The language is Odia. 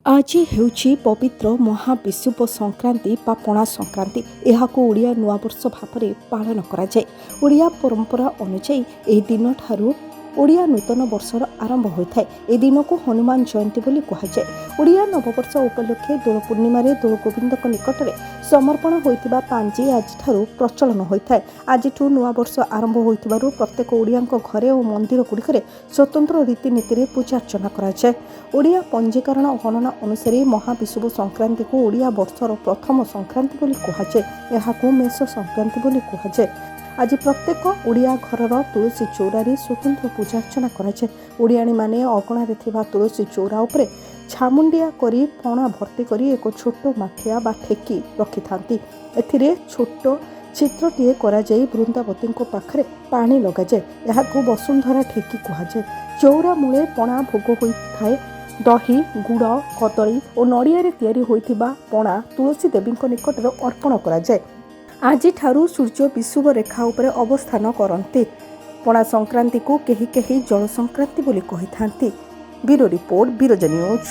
ଆଜି ହେଉଛି ପବିତ୍ର ମହାବିଷୁବ ସଂକ୍ରାନ୍ତି ବା ପଣା ସଂକ୍ରାନ୍ତି। ଏହାକୁ ଓଡ଼ିଆ ନୂଆବର୍ଷ ଭାବରେ ପାଳନ କରାଯାଏ। ଓଡ଼ିଆ ପରମ୍ପରା ଅନୁଯାୟୀ ଏହି ଦିନଠାରୁ ଓଡ଼ିଆ ନୂତନ ବର୍ଷର ଆରମ୍ଭ ହୋଇଥାଏ। ଏ ଦିନକୁ ହନୁମାନ ଜୟନ୍ତୀ ବୋଲି କୁହାଯାଏ। ଓଡ଼ିଆ ନବବର୍ଷ ଉପଲକ୍ଷେ ଦୋଳ ପୂର୍ଣ୍ଣିମାରେ ଦୋଳଗୋବିନ୍ଦଙ୍କ ନିକଟରେ ସମର୍ପଣ ହୋଇଥିବା ପାଞ୍ଜି ଆଜିଠାରୁ ପ୍ରଚଳନ ହୋଇଥାଏ। ଆଜିଠୁ ନୂଆବର୍ଷ ଆରମ୍ଭ ହୋଇଥିବାରୁ ପ୍ରତ୍ୟେକ ଓଡ଼ିଆଙ୍କ ଘରେ ଓ ମନ୍ଦିରଗୁଡ଼ିକରେ ସ୍ୱତନ୍ତ୍ର ରୀତିନୀତିରେ ପୂଜାର୍ଚ୍ଚନା କରାଯାଏ। ଓଡ଼ିଆ ପଞ୍ଜୀକରଣ ଗଣନା ଅନୁସାରେ ମହାବିଷୁବ ସଂକ୍ରାନ୍ତିକୁ ଓଡ଼ିଆ ବର୍ଷର ପ୍ରଥମ ସଂକ୍ରାନ୍ତି ବୋଲି କୁହାଯାଏ। ଏହାକୁ ମେଷ ସଂକ୍ରାନ୍ତି ବୋଲି କୁହାଯାଏ। ଆଜି ପ୍ରତ୍ୟେକ ଓଡ଼ିଆ ଘରର ତୁଳସୀ ଚଉରାରେ ସ୍ୱତନ୍ତ୍ର ପୂଜାର୍ଚ୍ଚନା କରାଯାଏ। ଓଡ଼ିଆଣୀମାନେ ଅଗଣାରେ ଥିବା ତୁଳସୀ ଚଉରା ଉପରେ ଛାମୁଣ୍ଡିଆ କରି ପଣା ଭର୍ତ୍ତି କରି ଏକ ଛୋଟ ମାଠିଆ ବା ଠେକି ରଖିଥାନ୍ତି। ଏଥିରେ ଛୋଟ ଚିତ୍ରଟିଏ କରାଯାଇ ବୃନ୍ଦାବତୀଙ୍କ ପାଖରେ ପାଣି ଲଗାଯାଏ। ଏହାକୁ ବସୁନ୍ଧରା ଠେକି କୁହାଯାଏ। ଚଉରା ମୂଳେ ପଣା ଭୋଗ ହୋଇଥାଏ। ଦହି, ଗୁଡ଼, କଦଳୀ ଓ ନଡ଼ିଆରେ ତିଆରି ହୋଇଥିବା ପଣା ତୁଳସୀ ଦେବୀଙ୍କ ନିକଟରେ ଅର୍ପଣ କରାଯାଏ। ଆଜିଠାରୁ ସୂର୍ଯ୍ୟ ବିଷୁବ ରେଖା ଉପରେ ଅବସ୍ଥାନ କରନ୍ତି। ପଣା ସଂକ୍ରାନ୍ତିକୁ କେହି କେହି ଜଳ ସଂକ୍ରାନ୍ତି ବୋଲି କହିଥାନ୍ତି। Bureau report, Biraja news.